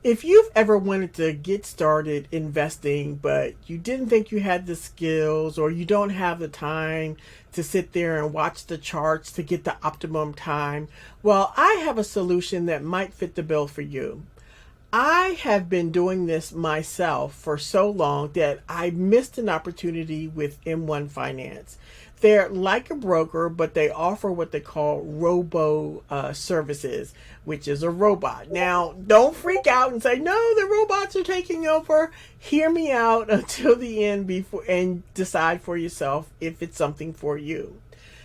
If you've ever wanted to get started investing, but you didn't think you had the skills or you don't have the time to sit there and watch the charts to get the optimum time, well, I have a solution that might fit the bill for you. I have been doing this myself for so long that I missed an opportunity with M1 Finance. They're like a broker, but they offer what they call robo services, which is a robot. Now, don't freak out and say, no, the robots are taking over. Hear me out until the end before and decide for yourself if it's something for you.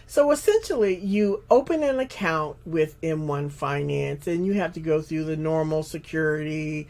So essentially, you open an account with M1 Finance and you have to go through the normal security,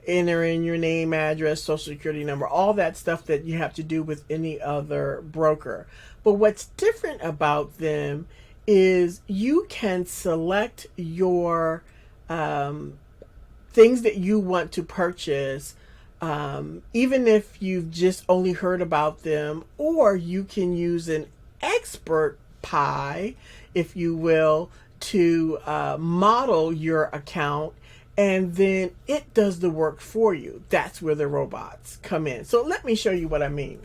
enter in your name, address, social security number, all that stuff that you have to do with any other broker. But what's different about them is you can select your things that you want to purchase, even if you've just only heard about them, or you can use an expert pie, if you will, to model your account, and then it does the work for you. That's where the robots come in. So let me show you what I mean.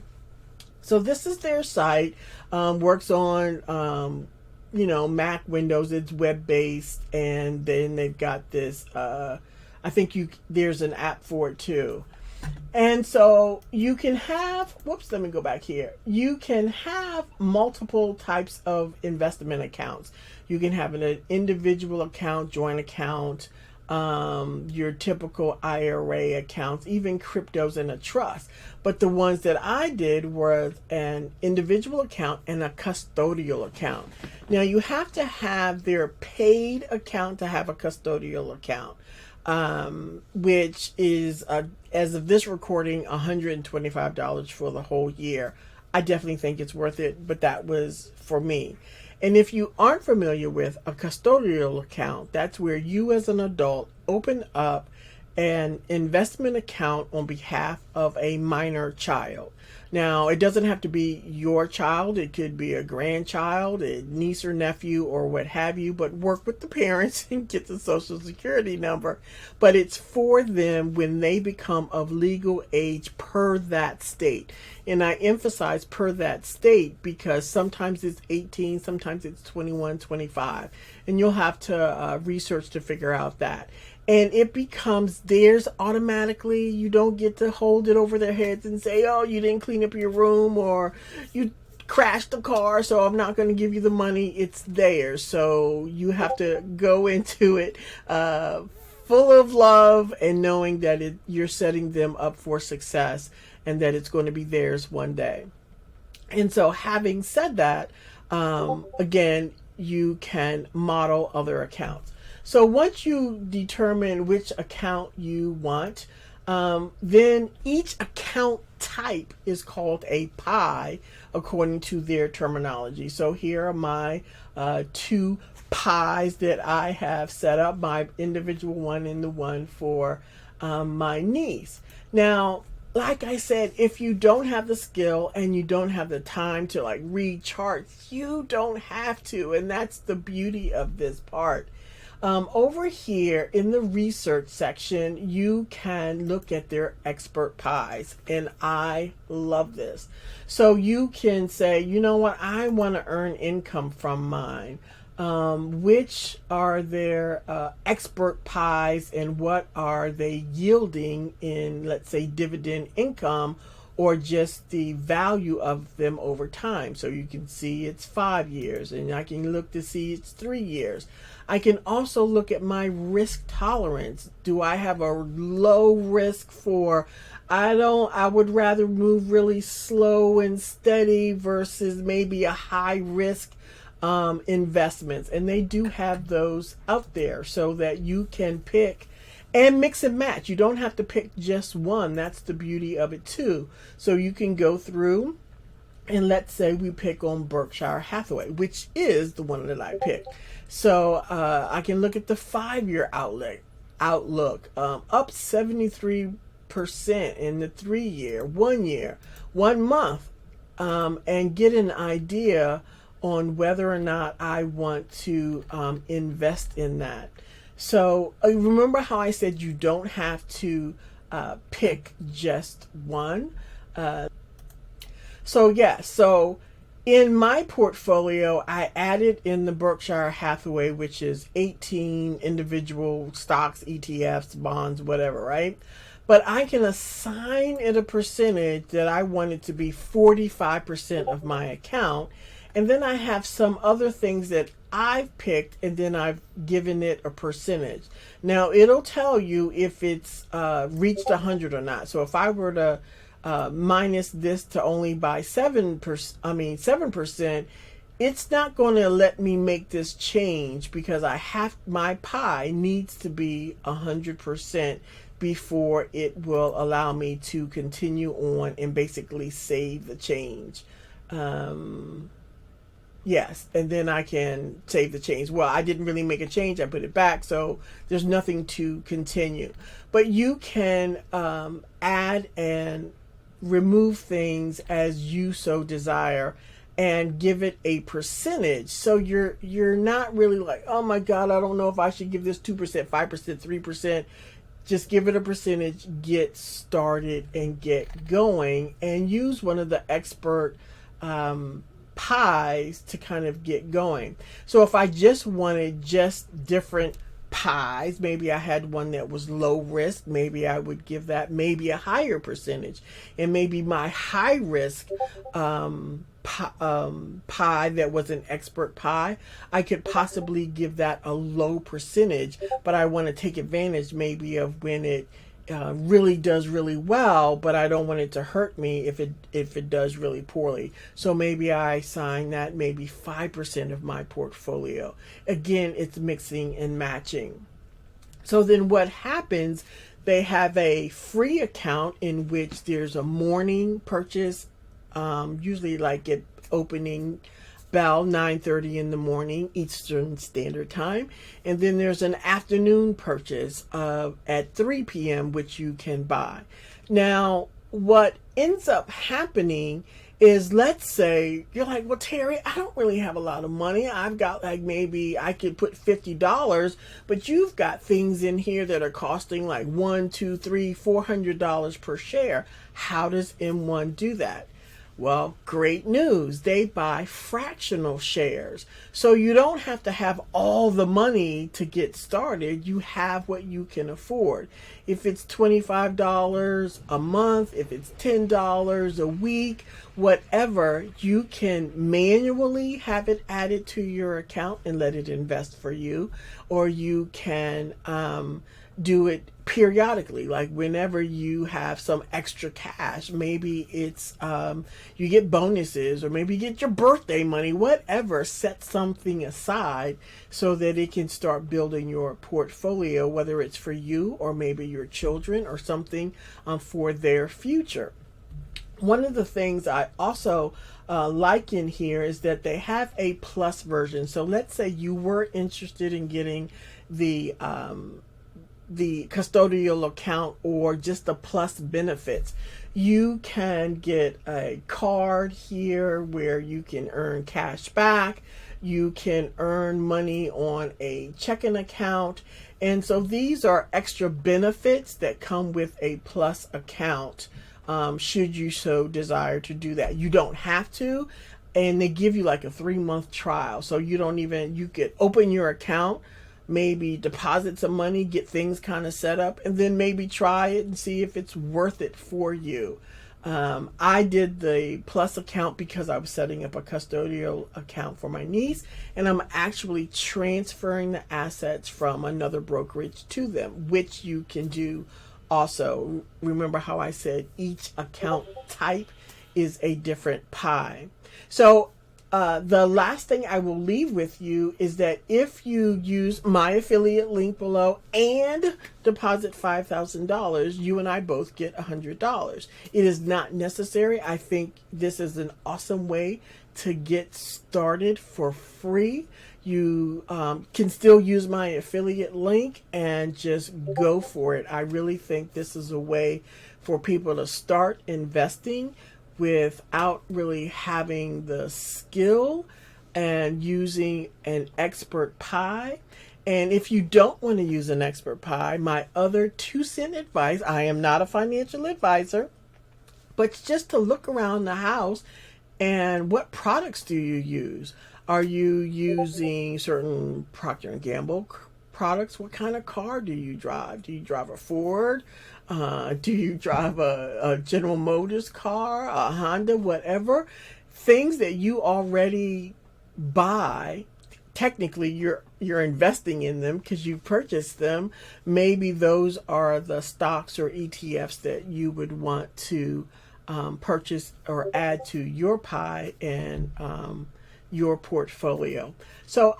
So this is their site. Works on Mac, Windows. It's web based, and then they've got this. I think there's an app for it too. And so you can have, whoops, let me go back here. You can have multiple types of investment accounts. You can have an individual account, joint account, your typical IRA accounts, even cryptos and a trust. But the ones that I did was an individual account and a custodial account. Now you have to have their paid account to have a custodial account. Which is, as of this recording, $125 for the whole year. I definitely think it's worth it, but that was for me. And if you aren't familiar with a custodial account, that's where you as an adult open up an investment account on behalf of a minor child. Now, it doesn't have to be your child. It could be a grandchild, a niece or nephew, or what have you, but work with the parents and get the social security number. But it's for them when they become of legal age per that state. And I emphasize per that state because sometimes it's 18, sometimes it's 21, 25. And you'll have to research to figure out that. And it becomes theirs automatically. You don't get to hold it over their heads and say, oh, you didn't clean up your room or you crashed the car, so I'm not going to give you the money. It's theirs. So you have to go into it full of love and knowing that you're setting them up for success and that it's going to be theirs one day. And so having said that, again, you can model other accounts. So once you determine which account you want, then each account type is called a pie according to their terminology. So here are my two pies that I have set up, my individual one and the one for my niece. Now, like I said, if you don't have the skill and you don't have the time to read charts, you don't have to. And that's the beauty of this part. Over here in the research section, you can look at their expert pies, and I love this. So you can say, you know what, I want to earn income from mine. Which are their expert pies and what are they yielding in, let's say, dividend income or just the value of them over time. So you can see it's 5 years, and I can look to see it's 3 years. I can also look at my risk tolerance. Do I have a low risk for, I would rather move really slow and steady versus maybe a high risk investments. And they do have those out there so that you can pick and mix and match. You don't have to pick just one. That's the beauty of it too. So you can go through and let's say we pick on Berkshire Hathaway, which is the one that I picked. So I can look at the 5-year outlook, up 73% in the 3-year, 1 year, 1 month, and get an idea on whether or not I want to invest in that. So remember how I said you don't have to pick just one. So in my portfolio, I added in the Berkshire Hathaway, which is 18 individual stocks, ETFs, bonds, whatever, right? But I can assign it a percentage that I want it to be 45% of my account. And then I have some other things that I've picked, and then I've given it a percentage. Now it'll tell you if it's reached 100 or not. So if I were to minus this to only buy 7%, it's not going to let me make this change because my pie needs to be 100% before it will allow me to continue on and basically save the change. Yes, and then I can save the change. Well, I didn't really make a change. I put it back, so there's nothing to continue. But you can add and remove things as you so desire and give it a percentage. So you're not really like, oh my God, I don't know if I should give this 2%, 5%, 3%. Just give it a percentage, get started and get going, and use one of the expert pies to kind of get going. So if I just wanted just different pies, maybe I had one that was low risk, maybe I would give that maybe a higher percentage, and maybe my high risk pie that was an expert pie, I could possibly give that a low percentage, but I want to take advantage maybe of when it really does really well, but I don't want it to hurt me if it does really poorly. So maybe I assign that maybe 5% of my portfolio. Again, it's mixing and matching. So then what happens, they have a free account in which there's a morning purchase, usually like at opening bell 9:30 in the morning Eastern Standard Time, and then there's an afternoon purchase at 3 p.m. which you can buy. Now what ends up happening is, let's say you're like, well, Terry, I don't really have a lot of money. I've got like, maybe I could put $50, but you've got things in here that are costing like $100, $200, $300, $400 per share. How does M1 do that? Well, great news. They buy fractional shares. So you don't have to have all the money to get started. You have what you can afford. If it's $25 a month, if it's $10 a week, whatever, you can manually have it added to your account and let it invest for you. Or you can do it periodically, like whenever you have some extra cash. Maybe it's you get bonuses, or maybe you get your birthday money, whatever. Set something aside so that it can start building your portfolio, whether it's for you or maybe your children or something for their future. One of the things I also like in here is that they have a plus version. So let's say you were interested in getting the custodial account or just the plus benefits. You can get a card here where you can earn cash back. You can earn money on a checking account. And so these are extra benefits that come with a plus account, should you so desire to do that. You don't have to, and they give you like a 3-month trial. So you could open your account, maybe deposit some money, get things kind of set up, and then maybe try it and see if it's worth it for you. I did the plus account because I was setting up a custodial account for my niece, and I'm actually transferring the assets from another brokerage to them, which you can do also. Remember how I said each account type is a different pie. So the last thing I will leave with you is that if you use my affiliate link below and deposit $5,000, you and I both get $100. It is not necessary. I think this is an awesome way to get started for free. You can still use my affiliate link and just go for it. I really think this is a way for people to start investing without really having the skill and using an expert pie. And if you don't want to use an expert pie, my other 2 cent advice, I am not a financial advisor, but just to look around the house and what products do you use? Are you using certain Procter and Gamble products? What kind of car do you drive? Do you drive a Ford? Do you drive a General Motors car, a Honda, whatever? Things that you already buy, technically you're investing in them because you purchased them. Maybe those are the stocks or ETFs that you would want to purchase or add to your pie and your portfolio. So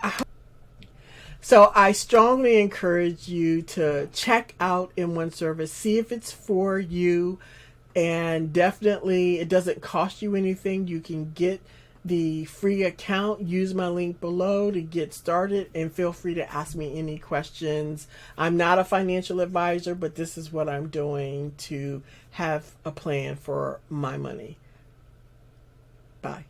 I strongly encourage you to check out M1 Service, see if it's for you, and definitely it doesn't cost you anything. You can get the free account. Use my link below to get started, and feel free to ask me any questions. I'm not a financial advisor, but this is what I'm doing to have a plan for my money. Bye.